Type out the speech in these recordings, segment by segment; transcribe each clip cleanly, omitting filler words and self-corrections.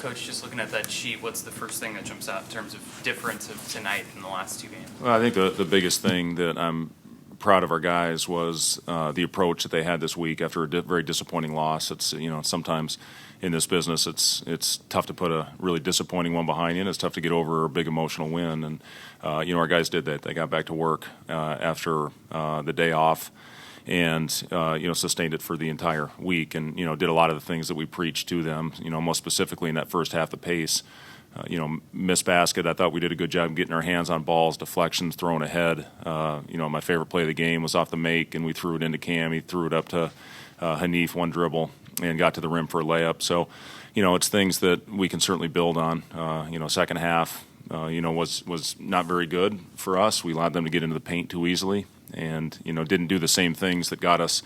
Coach, just looking at that sheet, what's the first thing that jumps out in terms of difference of tonight in the last two games? Well, I think the biggest thing that I'm proud of our guys was the approach that they had this week after a very disappointing loss. It's sometimes in this business it's tough to put a really disappointing one behind you, and it's tough to get over a big emotional win. And our guys did that. They got back to work after the day off, and sustained it for the entire week, and did a lot of the things that we preached to them. Most specifically in that first half, the pace. Missed basket. I thought we did a good job getting our hands on balls, deflections, throwing ahead. My favorite play of the game was off the make, and we threw it into Cam. He threw it up to Haanif, one dribble, and got to the rim for a layup. So, it's things that we can certainly build on. Second half, was not very good for us. We allowed them to get into the paint too easily, and didn't do the same things that got us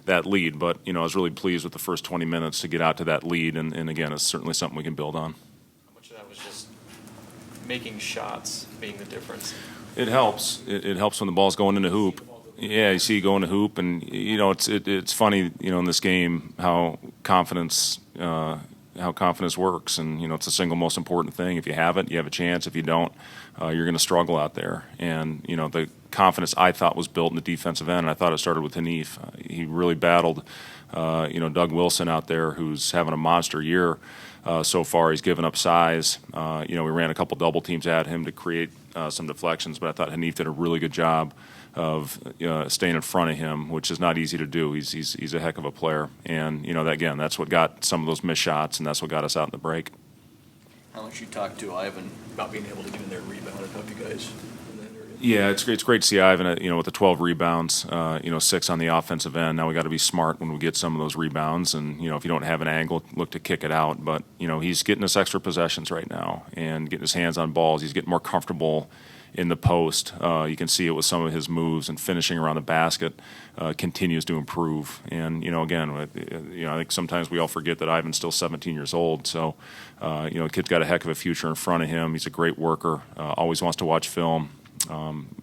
that lead. But I was really pleased with the first 20 minutes to get out to that lead, and again, it's certainly something we can build on. That was just making shots being the difference. It helps. It helps when the ball's going in the hoop. Yeah, you see you go in the hoop, and it's funny, in this game how confidence works, and it's the single most important thing. If you have it, you have a chance. If you don't, you're going to struggle out there. And the confidence I thought was built in the defensive end, and I thought it started with Haanif. He really battled, Doug Wilson out there, who's having a monster year. So far, he's given up size. We ran a couple double teams at him to create some deflections, but I thought Haanif did a really good job of staying in front of him, which is not easy to do. He's a heck of a player, and that's what got some of those missed shots, and that's what got us out in the break. How much you talked to Ivan about being able to get in there and rebound and help you guys? Yeah, it's great to see Ivan, with the 12 rebounds, 6 on the offensive end. Now we got to be smart when we get some of those rebounds, and if you don't have an angle, look to kick it out. But he's getting us extra possessions right now and getting his hands on balls. He's getting more comfortable in the post. You can see it with some of his moves, and finishing around the basket continues to improve. And again, I think sometimes we all forget that Ivan's still 17 years old. So kid's got a heck of a future in front of him. He's a great worker. Always wants to watch film.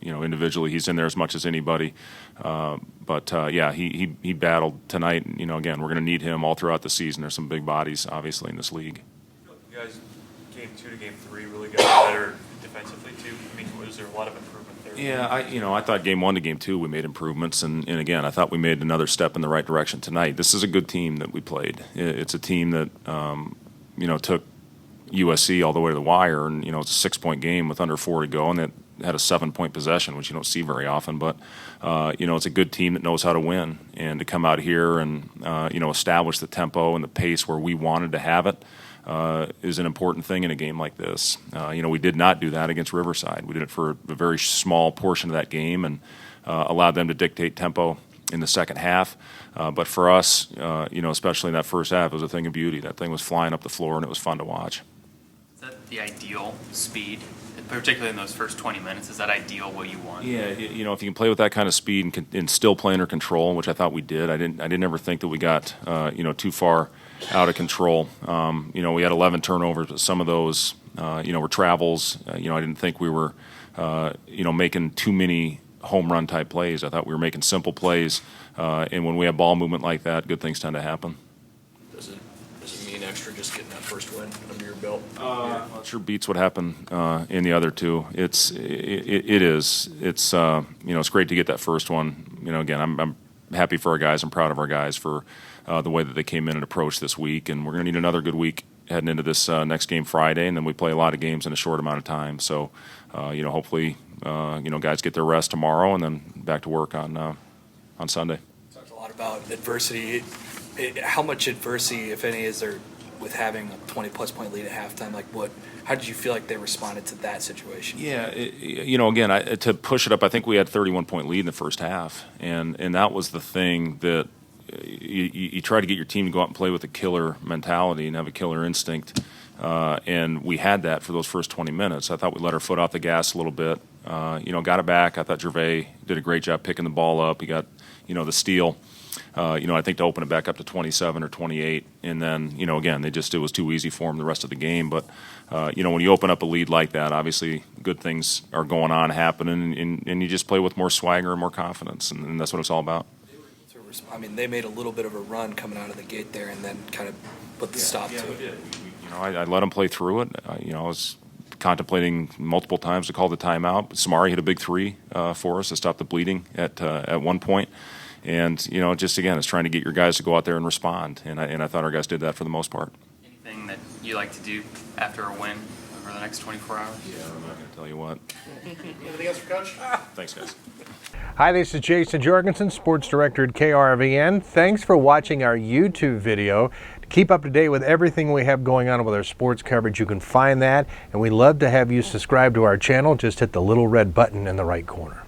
Individually, he's in there as much as anybody. He battled tonight. And, again, we're going to need him all throughout the season. There's some big bodies, obviously, in this league. You guys, game 2 to game 3, really got better defensively, too. I mean, was there a lot of improvement there? Yeah, I thought game 1 to game 2 we made improvements. And again, I thought we made another step in the right direction tonight. This is a good team that we played. It's a team that, took USC all the way to the wire. And, it's a 6-point game with under 4 to go. And that had a 7-point possession, which you don't see very often. But, it's a good team that knows how to win. And to come out here and, establish the tempo and the pace where we wanted to have it is an important thing in a game like this. We did not do that against Riverside. We did it for a very small portion of that game and allowed them to dictate tempo in the second half. But for us, especially in that first half, it was a thing of beauty. That thing was flying up the floor, and it was fun to watch. Is that the ideal speed? Particularly in those first 20 minutes, is that ideal what you want? Yeah, if you can play with that kind of speed and still play under control, which I thought we did. I didn't ever think that we got too far out of control. We had 11 turnovers, but some of those were travels. I didn't think we were making too many home run type plays. I thought we were making simple plays, and when we have ball movement like that, good things tend to happen. Does it mean extra just getting that first win under your belt? It sure beats what happened in the other two. It is. It's it's great to get that first one. Again, I'm happy for our guys. I'm proud of our guys for the way that they came in and approached this week. And we're going to need another good week heading into this next game Friday, and then we play a lot of games in a short amount of time. So, hopefully, guys get their rest tomorrow and then back to work on Sunday. Talked a lot about adversity. How much adversity, if any, is there with having a 20-plus point lead at halftime? How did you feel like they responded to that situation? Yeah, again, to push it up, I think we had 31-point lead in the first half, and that was the thing that you try to get your team to go out and play with a killer mentality and have a killer instinct, and we had that for those first 20 minutes. I thought we let our foot off the gas a little bit. Got it back. I thought Gervais did a great job picking the ball up. He got, the steal. I think to open it back up to 27 or 28, and then again it was too easy for them the rest of the game. But when you open up a lead like that, obviously good things are going on, happening, and you just play with more swagger and more confidence, and that's what it's all about. They made a little bit of a run coming out of the gate there, and then kind of put the stop to it. We I let them play through it. I was contemplating multiple times to call the timeout. Samari hit a big three for us to stop the bleeding at one point. And, just again, it's trying to get your guys to go out there and respond. And I thought our guys did that for the most part. Anything that you like to do after a win over the next 24 hours? Yeah, I'm not going to tell you what. Anything else for Coach? Thanks, guys. Hi, this is Jason Jorgensen, Sports Director at KRVN. Thanks for watching our YouTube video. To keep up to date with everything we have going on with our sports coverage, you can find that. And we'd love to have you subscribe to our channel. Just hit the little red button in the right corner.